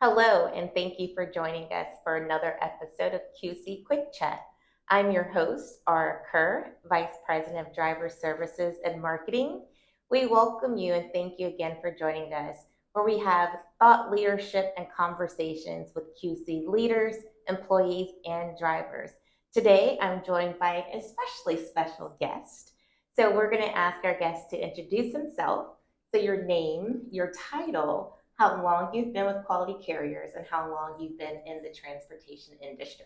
Hello, and thank you for joining us for another episode of QC Quick Chat. I'm your host, Ara Kerr, Vice President of Driver Services and Marketing. We welcome you and thank you again for joining us, where we have thought leadership and conversations with QC leaders, employees, and drivers. Today, I'm joined by an especially special guest. So, we're going to ask our guest to introduce himself. So, your name, your title, how long you've been with Quality Carriers, and how long you've been in the transportation industry.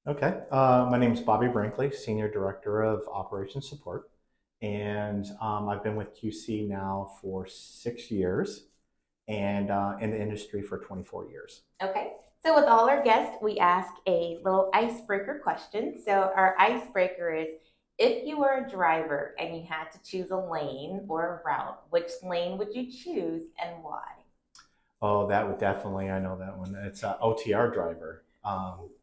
Okay, my name is Bobby Brinkley, Senior Director of Operations Support, and I've been with QC now for 6 years and in the industry for 24 years. Okay, so with all our guests, we ask a little icebreaker question. So, our icebreaker is if you were a driver and you had to choose a lane or a route, which lane would you choose and why? Oh, that would definitely, I know that one. It's an OTR driver.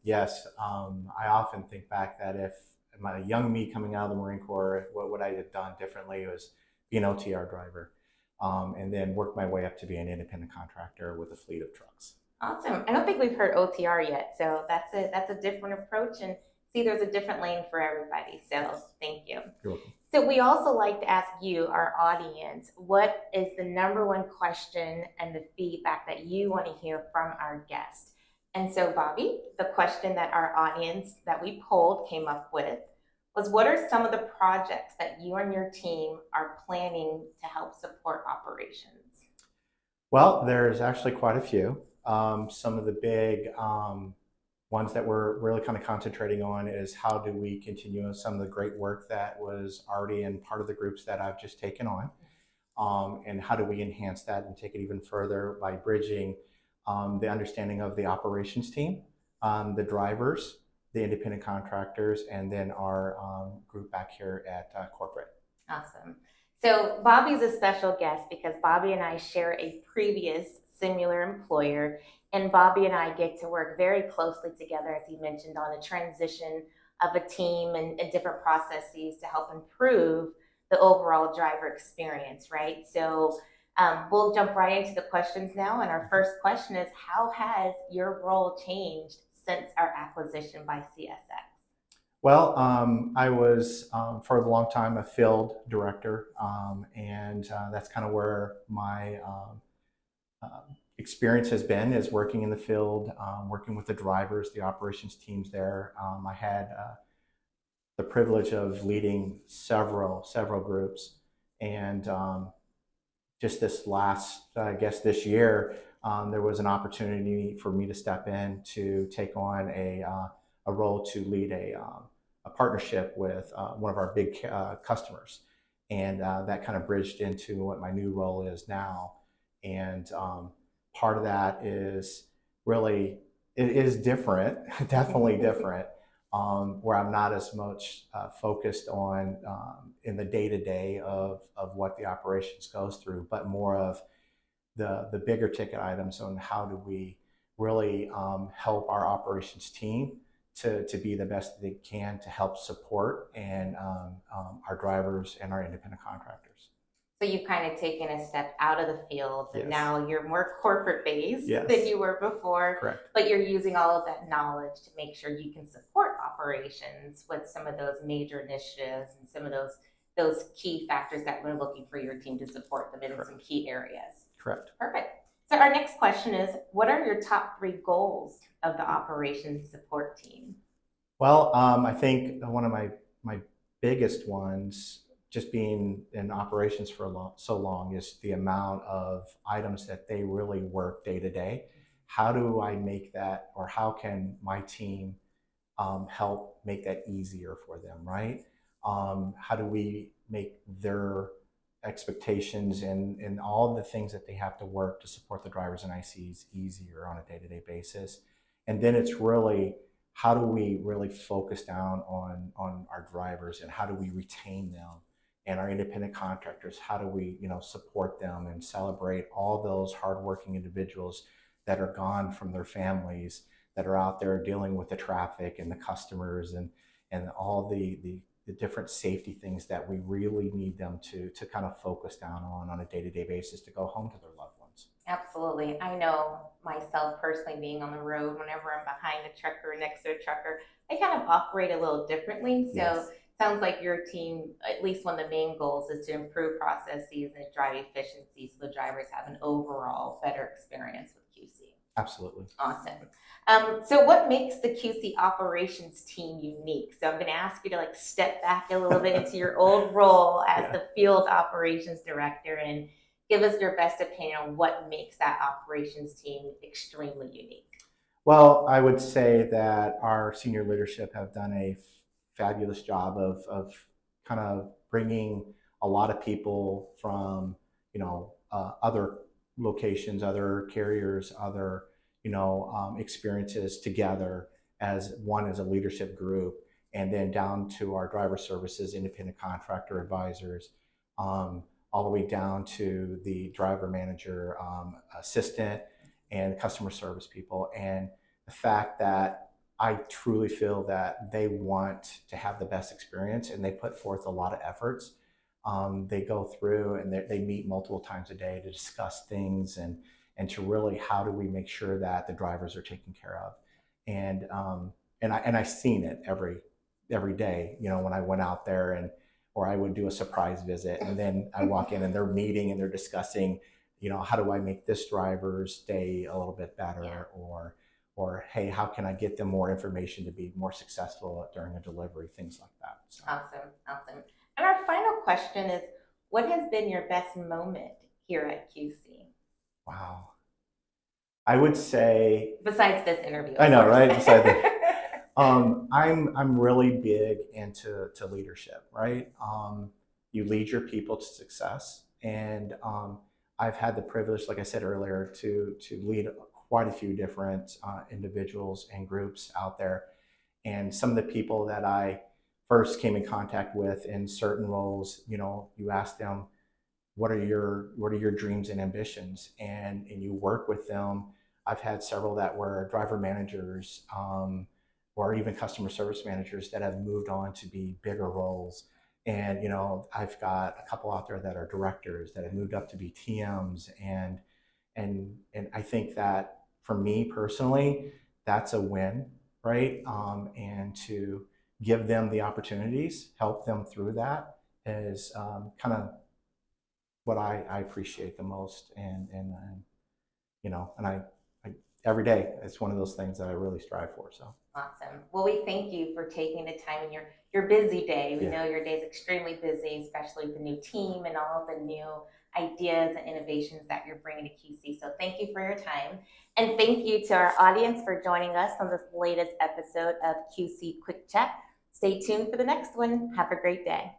Yes, I often think back that if my young me coming out of the Marine Corps, what would I have done differently was be an OTR driver and then work my way up to be an independent contractor with a fleet of trucks. Awesome. I don't think we've heard OTR yet, so that's a different approach. And see, there's a different lane for everybody. So thank you. You're welcome. So we also like to ask you, our audience, what is the number one question and the feedback that you want to hear from our guest? And so, Bobby, the question that our audience that we polled came up with was, what are some of the projects that you and your team are planning to help support operations? Well, there's actually quite a few. Some of the big ones that we're really kind of concentrating on is how do we continue some of the great work that was already in part of the groups that I've just taken on, and how do we enhance that and take it even further by bridging the understanding of the operations team, the drivers, the independent contractors, and then our group back here at corporate. Awesome. So Bobby's a special guest because Bobby and I share a previous similar employer, and Bobby and I get to work very closely together, as he mentioned, on the transition of a team and different processes to help improve the overall driver experience, right? So we'll jump right into the questions now. And our first question is, how has your role changed since our acquisition by CSX? Well, I was for a long time a field director, and that's kind of where my experience has been, is working in the field, working with the drivers, the operations teams there. I had the privilege of leading several groups, and just this last, I guess this year, there was an opportunity for me to step in to take on a role to lead a partnership with one of our big customers. And that kind of bridged into what my new role is now. And part of that is really, it is different, definitely different, where I'm not as much focused on in the day-to-day of what the operations goes through, but more of the bigger ticket items on how do we really help our operations team to be the best they can to help support and our drivers and our independent contractors. So you've kind of taken a step out of the field, and Yes. now you're more corporate based Yes. than you were before. Correct. But you're using all of that knowledge to make sure you can support operations with some of those major initiatives and some of those key factors that we're looking for your team to support them in some key areas. Correct. Perfect. So our next question is, what are your top 3 goals of the operations support team? Well, I think one of my biggest ones, just being in operations for so long, is the amount of items that they really work day to day. How do I make that, or how can my team help make that easier for them, right? How do we make their expectations and all the things that they have to work to support the drivers and ICs easier on a day-to-day basis? And then it's really, how do we really focus down on our drivers, and how do we retain them, and our independent contractors, how do we support them and celebrate all those hardworking individuals that are gone from their families, that are out there dealing with the traffic and the customers and all the different safety things that we really need them to kind of focus down on a day-to-day basis to go home to their loved ones. Absolutely. I know myself personally being on the road, whenever I'm behind a trucker, next to a trucker, I kind of operate a little differently. So Yes, sounds like your team, at least one of the main goals is to improve processes and drive efficiency so the drivers have an overall better experience with QC. absolutely. Awesome. So what makes the QC operations team unique? So I'm going to ask you to like step back a little bit into your old role as Yeah. the field operations director and give us your best opinion on what makes that operations team extremely unique. Well, I would say that our senior leadership have done a fabulous job of kind of bringing a lot of people from, other locations, other carriers, other, experiences together as one as a leadership group, and then down to our driver services, independent contractor advisors, all the way down to the driver manager, assistant, and customer service people. And the fact that I truly feel that they want to have the best experience and they put forth a lot of efforts. They go through and they meet multiple times a day to discuss things and to really how do we make sure that the drivers are taken care of. And I've seen it every day. When I went out there and or I would do a surprise visit and then I walk in and they're meeting and they're discussing, how do I make this driver's day a little bit Yeah. better, or hey, how can I get them more information to be more successful during a delivery, things like that. So, Awesome. Awesome. And our final question is what has been your best moment here at QC? wow, I would say, Besides this interview, I of know, course. right? Beside the, I'm really big into leadership, right? You lead your people to success, and I've had the privilege, like I said earlier, to lead quite a few different individuals and groups out there. And some of the people that I first came in contact with in certain roles, you ask them, what are your dreams and ambitions, and you work with them. I've had several that were driver managers, or even customer service managers that have moved on to be bigger roles. And I've got a couple out there that are directors that have moved up to be TMs. And I think that for me personally, that's a win, right? And to give them the opportunities, help them through that, is kind of what I appreciate the most. And every day it's one of those things that I really strive for. So Awesome. Well, we thank you for taking the time in your busy day. We yeah, know your day is extremely busy, especially with the new team and all of the new ideas and innovations that you're bringing to QC. So thank you for your time. And thank you to our audience for joining us on this latest episode of QC Quick Chat. Stay tuned for the next one. Have a great day.